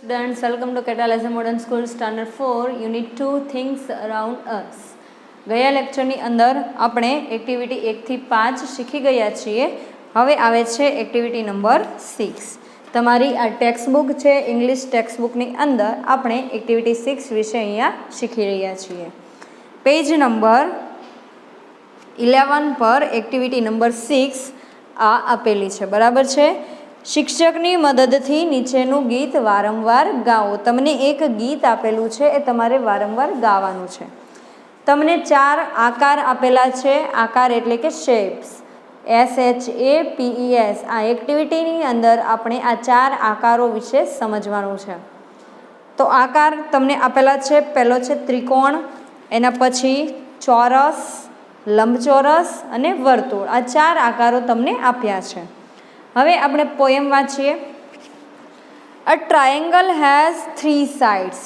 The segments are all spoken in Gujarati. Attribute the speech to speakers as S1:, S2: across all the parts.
S1: Students, welcome to Catalyst Modern School Standard 4 Unit 2 Things Around Us. ગયા લેક્ચરની અંદર આપણે એક્ટિવિટી 1 થી 5 શીખી ગયા છીએ. હવે આવે છે એક્ટિવિટી નંબર 6. તમારી આ ટેક્સ્ટબુક છે, ઇંગ્લિશ ટેક્સ્ટબુકની અંદર આપણે એક્ટિવિટી 6 વિશે અહીંયા શીખી રહ્યા છીએ. પેજ નંબર 11 પર એક્ટિવિટી નંબર 6 આ આપેલી છે, બરાબર છે. શિક્ષકની મદદથી નીચેનું ગીત વારંવાર ગાઓ. તમને એક ગીત આપેલું છે, એ તમારે વારંવાર ગાવાનું છે. તમને 4 આકાર આપેલા છે. આકાર એટલે કે શેપ્સ, SHAPES. આ એક્ટિવિટીની અંદર આપણે આ 4 આકારો વિશે સમજવાનું છે. તો આકાર તમને આપેલા છે. પહેલો છે ત્રિકોણ, એના પછી ચોરસ, લંબચોરસ અને વર્તુળ. આ 4 આકારો તમને આપ્યા છે. હવે આપણે પોયમ વાંચીએ. અ triangle has 3 sides.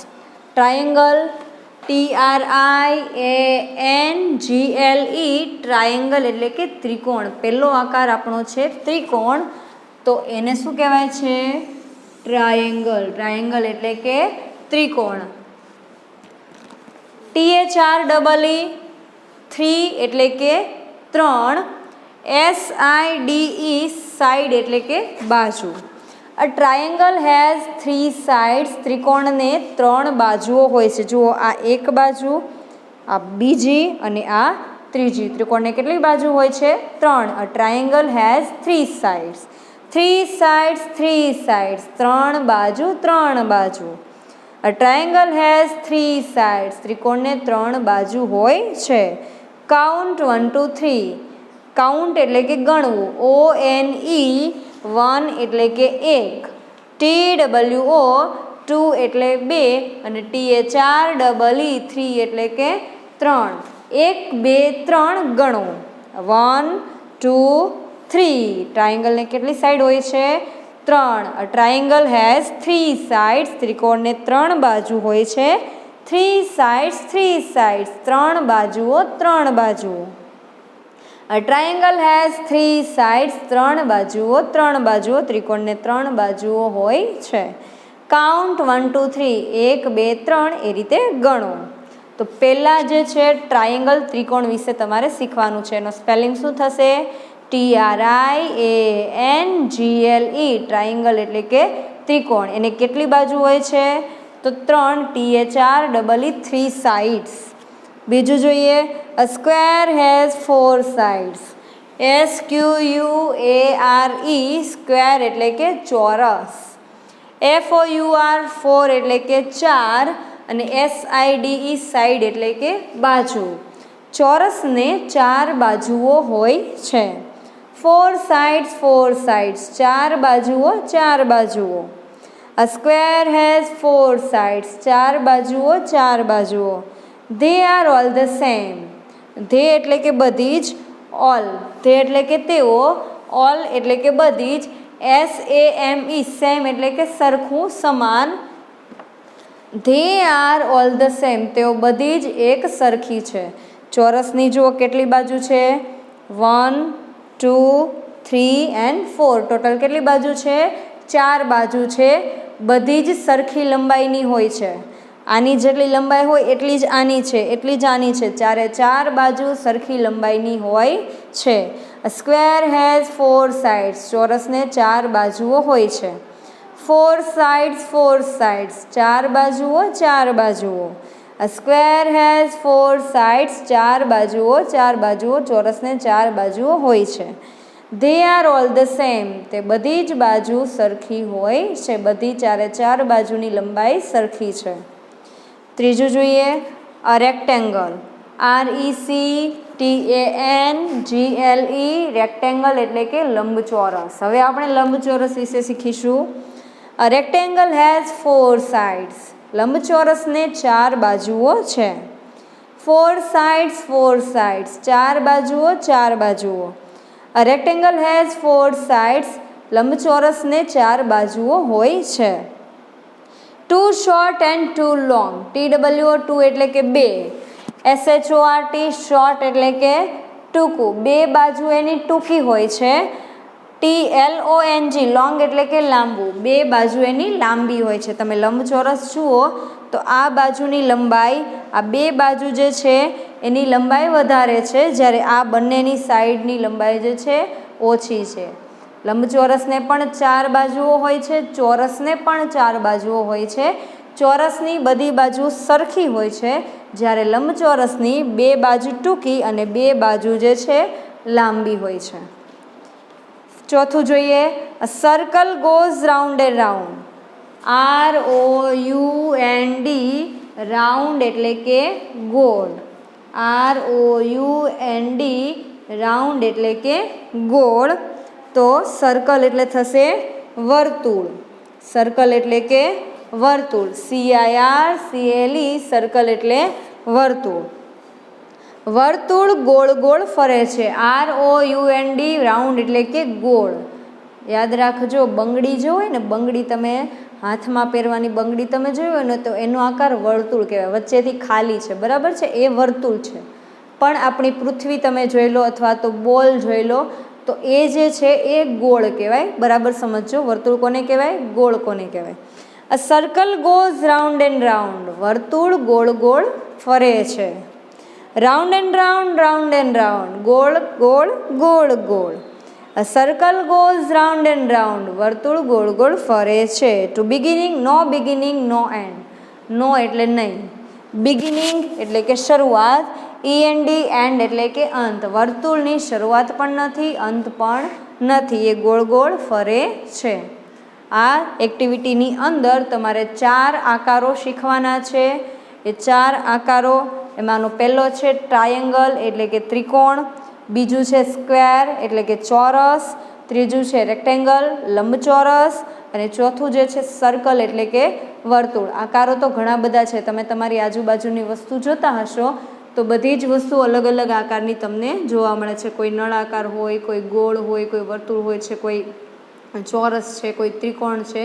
S1: Triangle, TRIANGLE, triangle એટલે કે ત્રિકોણ. પહેલો આકાર આપણો છે ત્રિકોણ, તો એને શું કહેવાય છે? ટ્રાયેંગલ. ટ્રાયેંગલ એટલે કે ત્રિકોણ. THREE, 3 એટલે કે 3. SIDE, સાઇડ એટલે કે બાજુ. A triangle has 3 sides. ત્રિકોણને 3 બાજુઓ હોય છે. જુઓ, આ એક બાજુ, આ બીજી અને આ ત્રીજી. ત્રિકોણને કેટલી બાજુ હોય છે? 3. A triangle has 3 sides. 3 sides, 3 sides. 3 બાજુ, 3 બાજુ. A triangle has 3 sides. ત્રિકોણને 3 બાજુ હોય છે. કાઉન્ટ 1 2 3. કાઉન્ટ એટલે કે ગણવું. ONE, 1 એટલે કે 1. TWO, 2 એટલે 2. અને THREE, 3 એટલે કે 3. 1 2 3 ગણો. 1 2 3. ટ્રાયેંગલને કેટલી સાઈડ હોય છે? 3. A triangle has 3 sides. ત્રિકોણને 3 બાજુ હોય છે. 3 સાઇડ્સ, 3 સાઇડ્સ. 3 બાજુઓ, 3 બાજુઓ. અ ટ્રાયેંગલ હેઝ 3 સાઇડ્સ. 3 બાજુઓ, 3 બાજુઓ. ત્રિકોણને 3 બાજુઓ હોય છે. કાઉન્ટ 1 2 3. 1 2 3 એ રીતે ગણો. તો પહેલાં જે છે ટ્રાયેંગલ, ત્રિકોણ વિશે તમારે શીખવાનું છે. એનો સ્પેલિંગ શું થશે? TRIANGLE, ટ્રાયેંગલ એટલે કે ત્રિકોણ. એને કેટલી બાજુ હોય છે? તો 3. THREE, 3 sides. બીજું જોઈએ. A square has 4 sides. SQUARE, square એટલે કે ચોરસ. FOUR, 4 એટલે કે 4. અને SIDE, સાઈડ એટલે કે બાજુ. ચોરસને 4 બાજુઓ હોય છે. 4 સાઇડ્સ, 4 સાઇડ્સ. 4 બાજુઓ, 4 બાજુઓ. અ સ્ક્વેર હેઝ 4 સાઇડ્સ. 4 બાજુઓ, 4 બાજુઓ. They are all the same. They એટલે કે બધી જ. ઓલ, ધે એટલે કે તેઓ. ઓલ એટલે કે બધી જ. SAME, સેમ એટલે કે સરખું, સમાન. They are all the same, તેઓ બધી જ એક સરખી છે. ચોરસની જુઓ કેટલી બાજુ છે? 1 2 3 and 4. ટોટલ કેટલી બાજુ છે? 4 બાજુ છે. બધી જ સરખી લંબાઈની હોય છે. આની જેટલી લંબાઈ હોય એટલી જ આની છે, એટલી જ આની છે. 4 બાજુ સરખી લંબાઈની હોય છે. Square has 4 sides. ચોરસને 4 બાજુઓ હોય છે. 4 સાઇડ્સ, 4 સાઇડ્સ. 4 બાજુઓ, 4 બાજુઓ. Square has 4 sides. 4 બાજુઓ, 4 બાજુઓ. ચોરસને 4 બાજુઓ હોય છે. They are all the same, તે બધી જ બાજુ સરખી હોય છે. બધી 4 બાજુની લંબાઈ સરખી છે. ત્રીજું જોઈએ. અ રેક્ટેંગલ. RECTANGLE, રેક્ટેંગલ એટલે કે લંબચોરસ. હવે આપણે લંબચોરસ વિશે શીખીશું. અ રેક્ટેંગલ હેઝ 4 સાઇડ્સ. લંબચોરસને 4 બાજુઓ છે. 4 સાઇડ્સ, 4 સાઇડ્સ. 4 બાજુઓ, 4 બાજુઓ. અ રેક્ટેંગલ હેઝ 4 સાઇડ્સ. લંબચોરસને 4 બાજુઓ હોય છે. Too short and too long. TWO, 2 એટલે કે 2. SHORT, શોર્ટ એટલે કે ટૂંકું. 2 બાજુ એની ટૂંકી હોય છે. TLONG લોંગ એટલે કે લાંબુ, બે બાજુ એની લાંબી હોય છે. તમે લંબચોરસ જુઓ તો આ બાજુની લંબાઈ, આ બે બાજુ જે છે એની લંબાઈ વધારે છે, જ્યારે આ બંનેની સાઈડની લંબાઈ જે છે ઓછી છે. લંબચોરસને પણ 4 બાજુઓ હોય છે, ચોરસને પણ 4 બાજુઓ હોય છે. ચોરસની બધી બાજુ સરખી હોય છે, જ્યારે લંબચોરસની બે બાજુ ટૂંકી અને બે બાજુ જે છે લાંબી હોય છે. ચોથું જોઈએ, અ circle goes round and round. ROUND round એટલે કે ગોળ. ROUND રાઉન્ડ એટલે કે ગોળ. તો સર્કલ એટલે થશે વર્તુળ. સર્કલ એટલે કે વર્તુળ. CIRCLE સર્કલ એટલે વર્તુળ. વર્તુળ ગોળ ગોળ ફરે છે. ROUND રાઉન્ડ એટલે કે ગોળ. યાદ રાખજો, બંગડી જો હોય ને, બંગડી તમે હાથમાં પહેરવાની બંગડી તમે જોઈ હોય ને, તો એનો આકાર વર્તુળ કહેવાય. વચ્ચેથી ખાલી છે, બરાબર છે, એ વર્તુળ છે. પણ આપણી પૃથ્વી તમે જોઈ લો અથવા તો બોલ જોઈ લો તો એ જે છે એ ગોળ કહેવાય. બરાબર સમજો, વર્તુળ કોને કહેવાય, ગોળ કોને કહેવાય. A circle goes round and round. વર્તુળ ગોળ ગોળ ફરે છે. Round and round, round and round, ગોળ ગોળ ગોળ ગોળ. A circle goes round and round. વર્તુળ ગોળ ગોળ ફરે છે. To beginning, no beginning, no end. No એટલે નહીં, બિગિનિંગ એટલે કે શરૂઆત, END એન્ડ એટલે કે અંત. વર્તુળની શરૂઆત પણ નથી, અંત પણ નથી, એ ગોળ ગોળ ફરે છે. આ એક્ટિવિટીની અંદર તમારે 4 આકારો શીખવાના છે. એ 4 આકારો, એમાંનો પહેલો છે ટ્રાયેંગલ એટલે કે ત્રિકોણ, બીજું છે સ્ક્વેર એટલે કે ચોરસ, ત્રીજું છે રેક્ટેંગલ લંબચોરસ, અને ચોથું જે છે સર્કલ એટલે કે વર્તુળ. આકારો તો ઘણા બધા છે, તમે તમારી આજુબાજુની વસ્તુ જોતા હશો તો બધી જ વસ્તુ અલગ અલગ આકારની તમને જોવા મળે છે. કોઈ નળાકાર હોય, કોઈ ગોળ હોય, કોઈ વર્તુળ હોય છે, કોઈ ચોરસ છે, કોઈ ત્રિકોણ છે.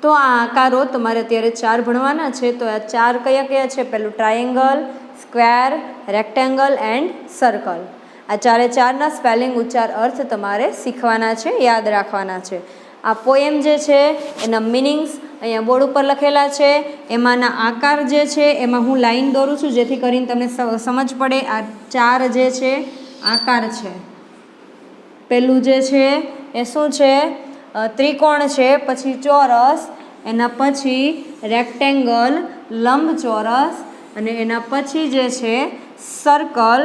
S1: તો આ આકારો તમારે અત્યારે 4 ભણવાના છે. તો આ 4 કયા કયા છે? પહેલું triangle, square, rectangle and circle. આ 4ના સ્પેલિંગ, ઉચ્ચાર, અર્થ તમારે શીખવાના છે, યાદ રાખવાના છે. આ પોએમ જે છે એના મિનિંગ્સ અહીંયા બોર્ડ ઉપર લખેલા છે. એમાંના આકાર જે છે એમાં હું લાઈન દોરું છું જેથી કરીને તમને સમજ પડે. આ 4 જે છે આકાર છે. પેલું જે છે એ શું છે? ત્રિકોણ છે, પછી ચોરસ, એના પછી રેક્ટેંગલ લંબચોરસ, અને એના પછી જે છે સર્કલ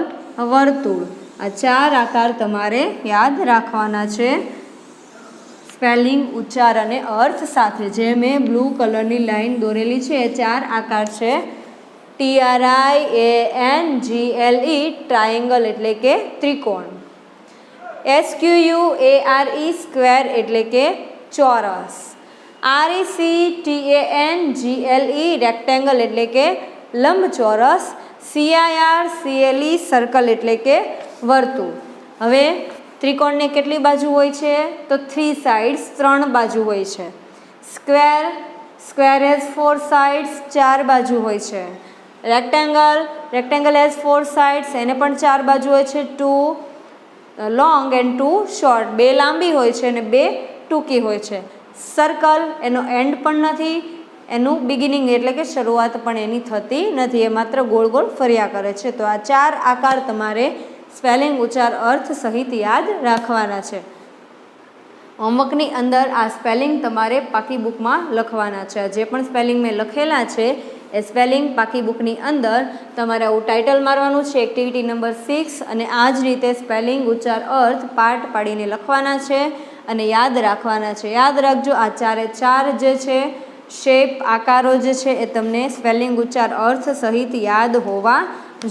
S1: વર્તુળ. આ 4 આકાર તમારે યાદ રાખવાના છે સ્પેલિંગ, ઉચ્ચાર અને અર્થ સાથે. જે મેં બ્લુ કલરની લાઈન દોરેલી છે એ 4 આકાર છે. TRIANGLE ટ્રાયેંગલ એટલે કે ત્રિકોણ. SQUARE સ્ક્વેર એટલે કે ચોરસ. RECTANGLE રેક્ટેંગલ એટલે કે લંબચોરસ. CIRCLE સર્કલ એટલે કે વર્તુળ. હવે ત્રિકોણને કેટલી બાજુ હોય છે? તો 3 સાઇડ્સ, 3 બાજુ હોય છે. સ્ક્વેર હેઝ 4 સાઇડ્સ, 4 બાજુ હોય છે. રેક્ટેંગલ હેઝ 4 સાઇડ્સ, એને પણ 4 બાજુ હોય છે. 2 લોંગ એન્ડ 2 શોર્ટ, 2 લાંબી હોય છે અને 2 ટૂંકી હોય છે. સર્કલ એનો એન્ડ પણ નથી, એનું બિગિનિંગ એટલે કે શરૂઆત પણ એની થતી નથી, એ માત્ર ગોળ ગોળ ફર્યા કરે છે. તો આ 4 આકાર તમારે સ્પેલિંગ, ઉચ્ચાર, અર્થ સહિત યાદ રાખવાના છે. હોમવર્કની અંદર આ સ્પેલિંગ તમારે પાકી બુકમાં લખવાના છે. જે પણ સ્પેલિંગ મેં લખેલા છે એ સ્પેલિંગ પાકી બુકની અંદર તમારે આવું ટાઇટલ મારવાનું છે, એક્ટિવિટી નંબર 6, અને આ જ રીતે સ્પેલિંગ, ઉચ્ચાર, અર્થ પાર્ટ પાડીને લખવાના છે અને યાદ રાખવાના છે. યાદ રાખજો, આ 4 જે છે શેપ, આકારો જે છે એ તમને સ્પેલિંગ, ઉચ્ચાર, અર્થ સહિત યાદ હોવા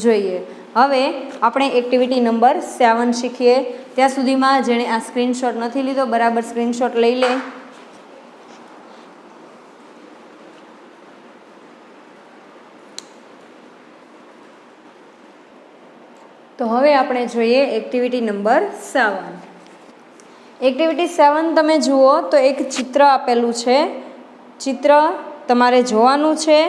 S1: જોઈએ. હવે આપણે એક્ટિવિટી નંબર 7 શીખીએ. ત્યાં સુધીમાં જેણે આ સ્ક્રીનશોટ નથી લીધો, બરાબર સ્ક્રીનશોટ લઈ લે. તો હવે આપણે જોઈએ એક્ટિવિટી નંબર 7. એક્ટિવિટી 7 તમે જુઓ તો એક ચિત્ર આપેલું છે. ચિત્ર તમારે જોવાનું છે.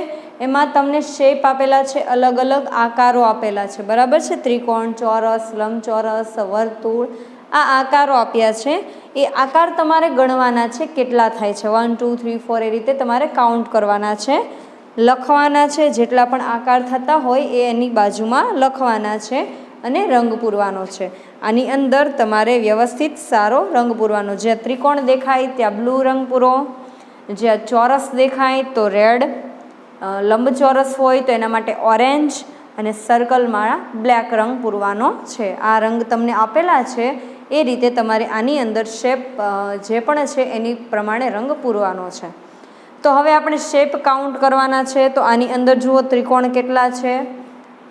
S1: એમાં તમને શેપ આપેલા છે, અલગ અલગ આકારો આપેલા છે, બરાબર છે. ત્રિકોણ, ચોરસ, લંબચોરસ, વર્તુળ, આ આકારો આપ્યા છે એ આકાર તમારે ગણવાના છે, કેટલા થાય છે 1 2 3 4 એ રીતે તમારે કાઉન્ટ કરવાના છે, લખવાના છે, જેટલા પણ આકાર થતા હોય એ એની બાજુમાં લખવાના છે અને રંગ પૂરવાનો છે. આની અંદર તમારે વ્યવસ્થિત સારો રંગ પૂરવાનો. જ્યાં ત્રિકોણ દેખાય ત્યાં બ્લુ રંગ પૂરો, જ્યાં ચોરસ દેખાય તો રેડ, લંબચોરસ હોય તો એના માટે ઓરેન્જ અને સર્કલમાં બ્લેક રંગ પૂરવાનો છે. આ રંગ તમને આપેલા છે એ રીતે તમારે આની અંદર શેપ જે પણ છે એની પ્રમાણે રંગ પૂરવાનો છે. તો હવે આપણે શેપ કાઉન્ટ કરવાના છે. તો આની અંદર જુઓ ત્રિકોણ કેટલા છે,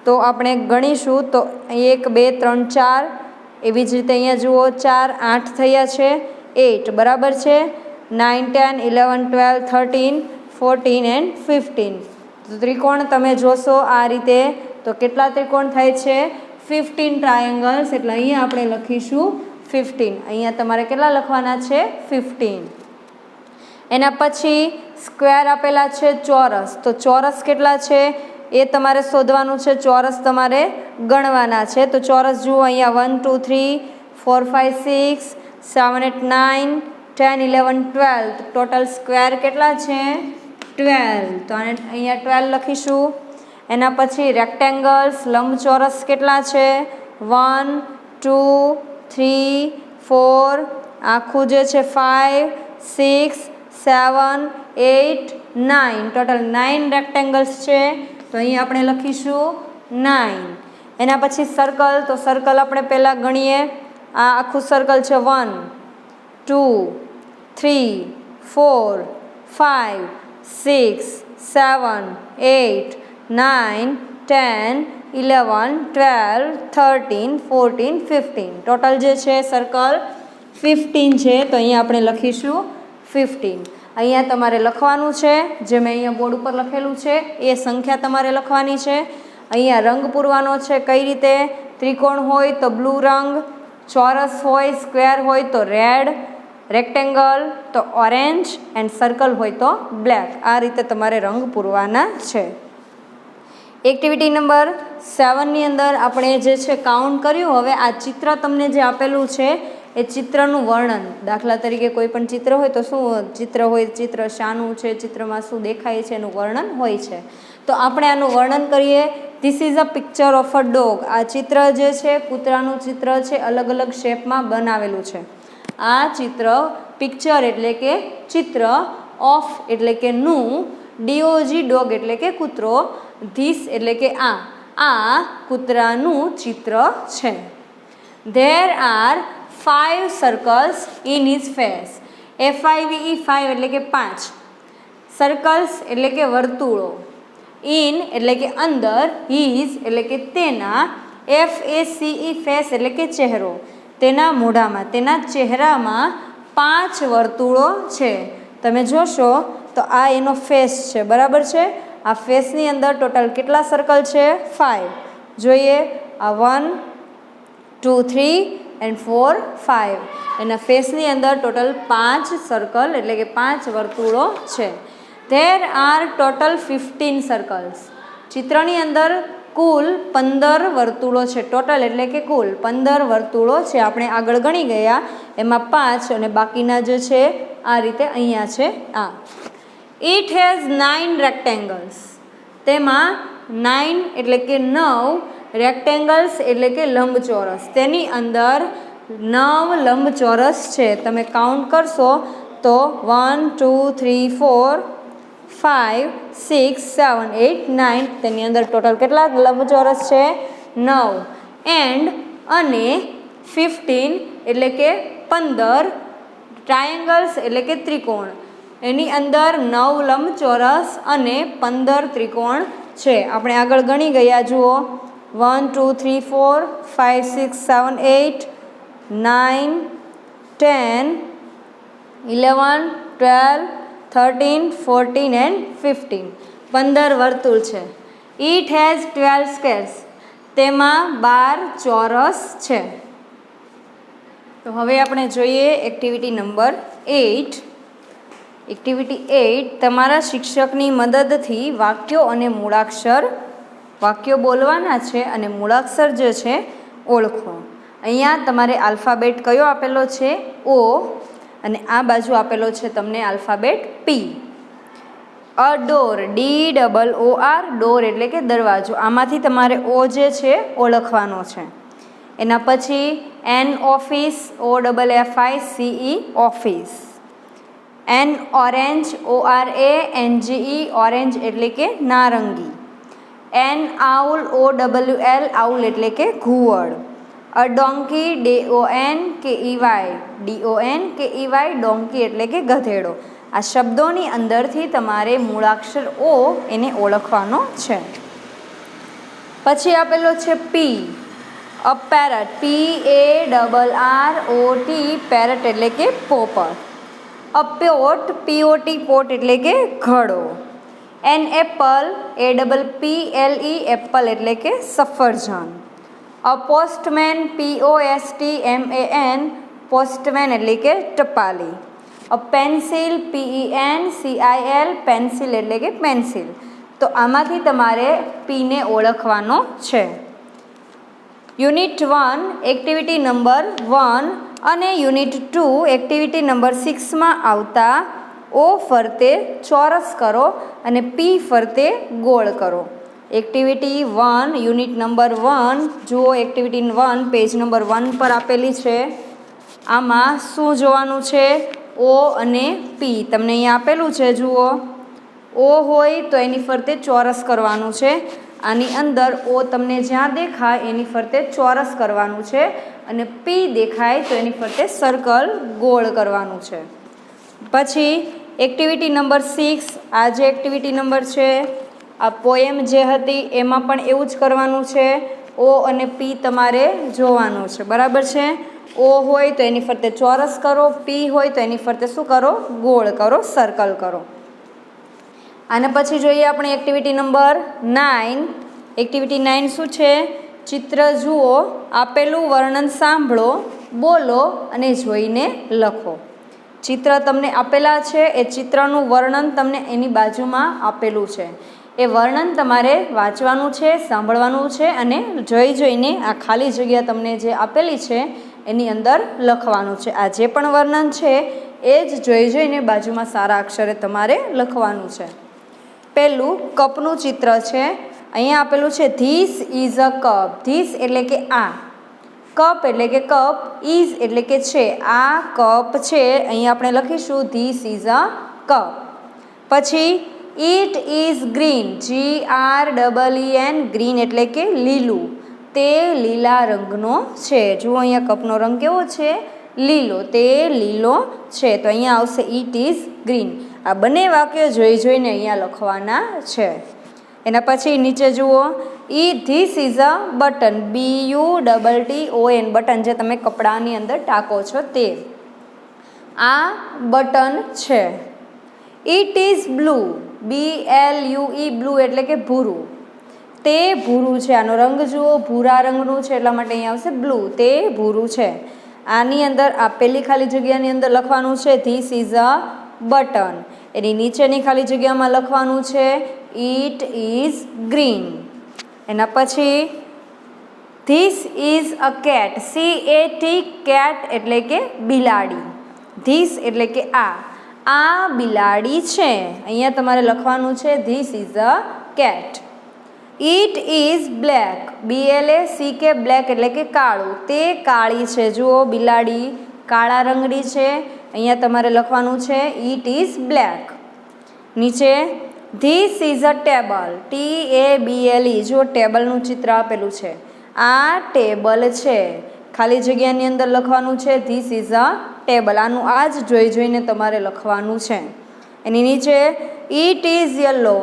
S1: તો આપણે ગણીશું તો 1 2 3 4, એવી જ રીતે અહીંયા જુઓ 4 8 થયા છે, 8 બરાબર છે, 9 10 11 12 13 14 એન્ડ 15. તો ત્રિકોણ તમે જોશો આ રીતે તો કેટલા ત્રિકોણ થાય છે 15 ટ્રાયેંગલ્સ. એટલે અહીંયા આપણે લખીશું 15. અહીંયા તમારે કેટલા લખવાના છે 15. એના પછી સ્ક્વેર આપેલા છે ચોરસ. તો ચોરસ કેટલા છે એ તમારે શોધવાનું છે, ચોરસ તમારે ગણવાના છે. તો ચોરસ જુઓ અહીંયા 1 2 3 4 5 6 7 8 9 10 11 12. ટોટલ સ્ક્વેર કેટલા છે 12. તો અહીંયા 12 લખીશું. એના પછી રેક્ટેંગલ્સ લંબચોરસ કેટલા છે 1 2 3 4, આખું જે છે 5 6 7 8 9. ટોટલ 9 રેક્ટેંગલ્સ છે. તો અહીં આપણે લખીશું 9. એના પછી સર્કલ. તો સર્કલ આપણે પહેલાં ગણીએ. આ આખું સર્કલ છે 1 2 3 4 5 6 7 8 9 10 11 12 13 14 15. ટોટલ જે છે સર્કલ 15 છે. તો અહીંયા આપણે લખીશું 15. અહીંયા તમારે લખવાનું છે જે મેં અહીંયા બોર્ડ ઉપર લખેલું છે એ સંખ્યા તમારે લખવાની છે. અહીંયા રંગ પૂરવાનો છે. કઈ રીતે? ત્રિકોણ હોય તો બ્લુ રંગ, ચોરસ હોય સ્ક્વેર હોય તો રેડ, રેક્ટેંગલ તો ઓરેન્જ એન્ડ સર્કલ હોય તો બ્લેક. આ રીતે તમારે રંગ પૂરવાના છે. એક્ટિવિટી નંબર 7ની અંદર આપણે જે છે કાઉન્ટ કર્યું. હવે આ ચિત્ર તમને જે આપેલું છે એ ચિત્રનું વર્ણન, દાખલા તરીકે કોઈ પણ ચિત્ર હોય તો શું ચિત્ર હોય, ચિત્ર શાનું છે, ચિત્રમાં શું દેખાય છે એનું વર્ણન હોય છે. તો આપણે આનું વર્ણન કરીએ. This is a picture of a dog. આ ચિત્ર જે છે કૂતરાનું ચિત્ર છે, અલગ અલગ શેપમાં બનાવેલું છે. આ ચિત્ર પિક્ચર એટલે કે ચિત્ર, ઓફ એટલે કે નું, DOG ડોગ એટલે કે કૂતરો, ધીસ એટલે કે આ કૂતરાનું ચિત્ર છે. There are 5 circles in his face. FIVE 5 એટલે કે 5. સર્કલ્સ એટલે કે વર્તુળો. ઇન એટલે કે અંદર. હિઝ એટલે કે તેના. FACE ફેસ એટલે કે ચહેરો. તેના મોઢામાં, તેના ચહેરામાં 5 વર્તુળો છે. તમે જોશો તો આ એનો ફેસ છે, બરાબર છે. આ ફેસની અંદર ટોટલ કેટલા સર્કલ છે 5. જોઈએ આ 1 2 3 એન્ડ 4 5. એના ફેસની અંદર ટોટલ 5 સર્કલ એટલે કે 5 વર્તુળો છે. There are total 15 circles. ચિત્રની અંદર કુલ 15 વર્તુળો છે. ટોટલ એટલે કે કુલ 15 વર્તુળો છે. આપણે આગળ ગણી ગયા એમાં 5 અને બાકીના જે છે આ રીતે અહીંયા છે આ. It has 9 rectangles. તેમાં 9 એટલે કે 9 રેક્ટેંગલ્સ એટલે કે લંબચોરસ. તેની અંદર 9 લંબચોરસ છે. તમે કાઉન્ટ કરશો તો 1 2 3 4 5 6 7 8 9. તેની અંદર ટોટલ કેટલા લંબચોરસ છે 9. એન્ડ અને 15 એટલે કે 15 ટ્રાયેંગલ્સ એટલે કે ત્રિકોણ. એની અંદર 9 લંબચોરસ અને 15 ત્રિકોણ છે. આપણે આગળ ગણી ગયા જુઓ 1 2 3 4 5 6 7 8 9 10 11 12 13 14 એન્ડ 15. 15 વર્તુળ છે. It has 12 squares. તેમાં 12 ચોરસ છે. તો હવે આપણે જોઈએ એક્ટિવિટી નંબર 8. એક્ટિવિટી 8 તમારા શિક્ષકની મદદથી વાક્યો અને મૂળાક્ષર, વાક્યો બોલવાના છે અને મૂળાક્ષર જે છે ઓળખો. અહીંયા તમારે આલ્ફાબેટ કયો આપેલો છે? ઓ, અને આ બાજુ આપેલો છે તમને આલ્ફાબેટ પી. અ ડોર, DOOR, ડોર એટલે કે દરવાજો. આમાંથી તમારે ઓ જે છે ઓળખવાનો છે. એના પછી an office, OFFICE, office. An orange, ORANGE, orange એટલે કે નારંગી. એન આઉલ, OWL, આઉલ એટલે કે ઘુવડ. અ ડોંકી, DONKEY, ડોંકી એટલે કે ગધેડો. આ શબ્દોની અંદરથી તમારે મૂળાક્ષર ઓ એને ઓળખવાનો છે. પછી આપેલો છે પી. અ પેરટ, PARROT, પેરટ એટલે કે પોપટ. અ પોટ, POT, પોટ એટલે કે ઘડો. એન એપલ, APPLE, એપલ એટલે કે સફરજન. અ પોસ્ટમેન, POSTMAN, પોસ્ટમેન એટલે કે ટપાલી. અ પેન્સિલ, PENCIL, પેન્સિલ એટલે કે પેન્સિલ. તો આમાંથી તમારે પીને ઓળખવાનો છે. યુનિટ 1 એક્ટિવિટી નંબર 1 અને યુનિટ 2 એક્ટિવિટી નંબર 6માં આવતા ઓ ફરતે ચોરસ કરો અને પી ફરતે ગોળ કરો. એક્ટિવિટી 1 યુનિટ નંબર 1 જુઓ. એક્ટિવિટી 1 પેજ નંબર 1 પર આપેલી છે. આમાં શું જોવાનું છે? ઓ અને પી તમને અહીંયા આપેલું છે. જુઓ, ઓ હોય તો એની ફરતે ચોરસ કરવાનું છે. આની અંદર ઓ તમને જ્યાં દેખાય એની ફરતે ચોરસ કરવાનું છે, અને પી દેખાય તો એની ફરતે સર્કલ ગોળ કરવાનું છે. પછી એક્ટિવિટી નંબર 6, આ જે એક્ટિવિટી નંબર છે, આ પોએમ જે હતી એમાં પણ એવું જ કરવાનું છે. ઓ અને પી તમારે જોવાનું છે. બરાબર છે? ઓ હોય તો એની ફરતે ચોરસ કરો, પી હોય તો એની ફરતે શું કરો? ગોળ કરો, સર્કલ કરો. આને પછી જોઈએ આપણે એક્ટિવિટી નંબર 9. એક્ટિવિટી 9 શું છે? ચિત્ર જુઓ, આપેલું વર્ણન સાંભળો, બોલો અને જોઈને લખો. ચિત્ર તમને આપેલા છે, એ ચિત્રનું વર્ણન તમને એની બાજુમાં આપેલું છે. એ વર્ણન તમારે વાંચવાનું છે, સાંભળવાનું છે, અને જોઈને આ ખાલી જગ્યા તમને જે આપેલી છે એની અંદર લખવાનું છે. આ જે પણ વર્ણન છે એ જ જોઈને બાજુમાં સારા અક્ષરે તમારે લખવાનું છે. પહેલું કપનું ચિત્ર છે. અહીંયા આપેલું છે this is a cup. This એટલે કે આ, કપ એટલે કે કપ, ઇઝ એટલે કે છે. આ કપ છે. અહીંયા આપણે લખીશું ધીસ ઇઝ અ કપ. પછી it is green, GREEN, green એટલે કે લીલું. તે લીલા રંગનો છે. જુઓ અહીંયા કપનો રંગ કેવો છે? લીલો. તે લીલો છે. તો અહીંયા આવશે ઇટ ઇઝ ગ્રીન. આ બંને વાક્યો જોઈને અહીંયા લખવાના છે. એના પછી નીચે જુઓ, this is a button, BUTTON, button જે તમે કપડાની અંદર ટાંકો છો તે. આ બટન છે. It is blue, BLUE, blue એટલે કે ભૂરું. તે ભૂરું છે. આનો રંગ જુઓ, ભૂરા રંગનું છે, એટલા માટે અહીંયા આવશે બ્લુ. તે ભૂરું છે. આની અંદર આપેલી ખાલી જગ્યાની અંદર લખવાનું છે ધીસ ઇઝ અ બટન. એની નીચેની ખાલી જગ્યામાં લખવાનું છે ઇટ ઇઝ ગ્રીન. એના પછી this is a cat, CAT, cat એટલે કે બિલાડી. ધીસ એટલે કે આ બિલાડી છે. અહીંયા તમારે લખવાનું છે this is a cat. It is black, BLACK, black એટલે કે કાળું. તે કાળી છે. જુઓ, બિલાડી કાળા રંગની છે. અહીંયા તમારે લખવાનું છે ઇટ ઇઝ બ્લેક. નીચે this is a table, TABLE, જો ટેબલનું ચિત્ર આપેલું છે. આ ટેબલ છે. ખાલી જગ્યાની અંદર લખવાનું છે ધીસ ઇઝ અ ટેબલ. આનું આ જ જોઈને તમારે લખવાનું છે. એની નીચે it is yellow,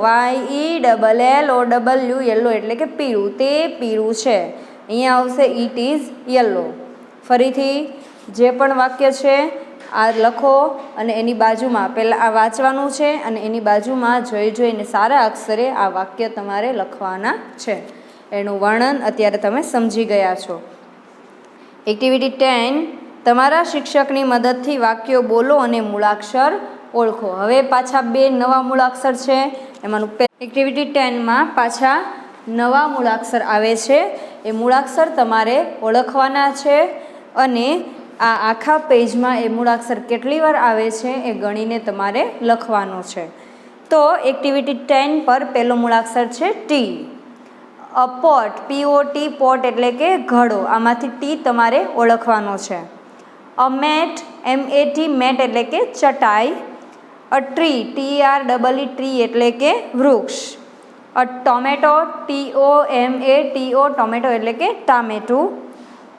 S1: YELLOW, yellow એટલે કે પીળું. તે પીળું છે. અહીંયા આવશે ઇટ ઇઝ યલો. ફરીથી જે પણ વાક્ય છે આ લખો અને એની બાજુમાં પહેલાં આ વાંચવાનું છે અને એની બાજુમાં જોઈને સારા અક્ષરે આ વાક્ય તમારે લખવાના છે. એનું વર્ણન અત્યારે તમે સમજી ગયા છો. એક્ટિવિટી 10, તમારા શિક્ષકની મદદથી વાક્યો બોલો અને મૂળાક્ષર ઓળખો. હવે પાછા 2 નવા મૂળાક્ષર છે. એમાંનું એક્ટિવિટી 10માં પાછા નવા મૂળાક્ષર આવે છે. એ મૂળાક્ષર તમારે ઓળખવાના છે અને આ આખા પેજમાં એ મૂળાક્ષર કેટલી વાર આવે છે એ ગણીને તમારે લખવાનો છે. તો એક્ટિવિટી 10 પર પહેલો મૂળાક્ષર છે T. A pot, POT, pot એટલે કે ઘડો, આમાંથી ટી તમારે ઓળખવાનો છે. અ મેટ, MAT, મેટ એટલે કે ચટાઈ. અ ટ્રી, TREE, ટ્રી એટલે કે વૃક્ષ. અ ટોમેટો, TOMATO, ટોમેટો એટલે કે ટામેટું.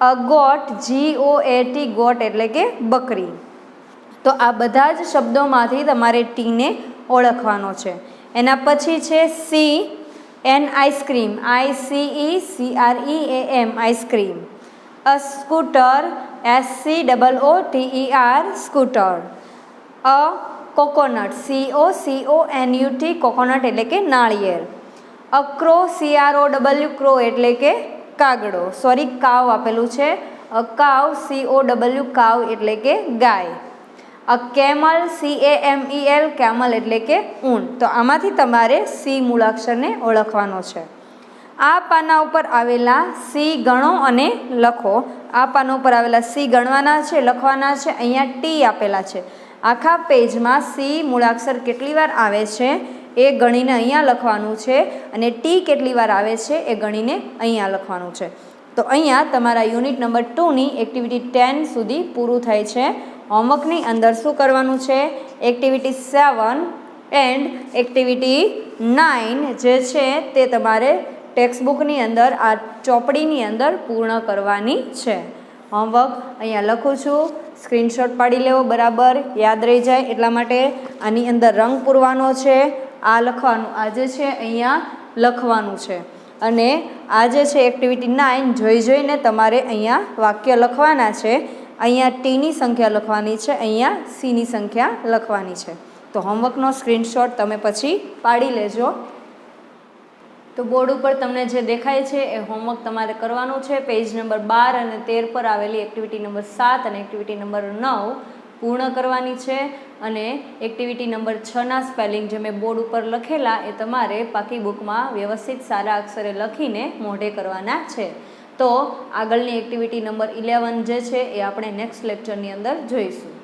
S1: અ ગોટ, GOAT, ગોટ એટલે કે બકરી. તો આ બધા જ શબ્દોમાંથી તમારે ટીને ઓળખવાનો છે. એના પછી છે C, an ice cream, ICECREAM, ice cream. A scooter, SCOOTER, scooter. A coconut, COCONUT, coconut એટલે કે નાળિયેર. અ ક્રો, CROW, ક્રો એટલે કે કાગડો, સોરી કાવ આપેલું છે. અ કાવ, COW, કાવ એટલે કે ગાય. અ કેમલ, CAMEL, કેમલ એટલે કે ઊંટ. તો આમાંથી તમારે સી મૂળાક્ષરને ઓળખવાનો છે. આ પાના ઉપર આવેલા સી ગણો અને લખો. આ પાના ઉપર આવેલા સી ગણવાના છે, લખવાના છે. અહીંયા ટી આપેલા છે. આખા પેજમાં સી મૂળાક્ષર કેટલી વાર આવે છે એ ગણીને અહીંયા લખવાનું છે અને ટી કેટલી વાર આવે છે એ ગણીને અહીંયા લખવાનું છે. તો અહીંયા તમારા યુનિટ નંબર 2ની એક્ટિવિટી 10 સુધી પૂરું થાય છે. હોમવર્કની અંદર શું કરવાનું છે? એક્ટિવિટી 7 એન્ડ એક્ટિવિટી 9 જે છે તે તમારે ટેક્સ્ટબુકની અંદર આ ચોપડીની અંદર પૂર્ણ કરવાની છે. હોમવર્ક અહીંયા લખું છું, સ્ક્રીનશોટ પાડી લેવો, બરાબર યાદ રહી જાય એટલા માટે. આની અંદર રંગ પૂરવાનો છે, આ લખવાનું, આ જે છે અહીંયા લખવાનું છે. અને આ જે છે એક્ટિવિટી 9 જોઈને તમારે અહીંયા વાક્ય લખવાના છે. અહીંયા ટીની સંખ્યા લખવાની છે, અહીંયા સીની સંખ્યા લખવાની છે. તો હોમવર્કનો સ્ક્રીનશોટ તમે પછી પાડી લેજો. તો બોર્ડ ઉપર તમને જે દેખાય છે એ હોમવર્ક તમારે કરવાનું છે. પેજ નંબર 12 અને 13 પર આવેલી એક્ટિવિટી નંબર 7 અને એક્ટિવિટી નંબર 9 પૂર્ણ કરવાની છે. અને એક્ટિવિટી નંબર 6ના સ્પેલિંગ જે મેં બોર્ડ ઉપર લખેલા એ તમારે પાકી બુકમાં વ્યવસ્થિત સારા અક્ષરે લખીને મોઢે કરવાના છે. તો આગળની એક્ટિવિટી નંબર 11 જે છે એ આપણે નેક્સ્ટ લેક્ચરની અંદર જોઈશું.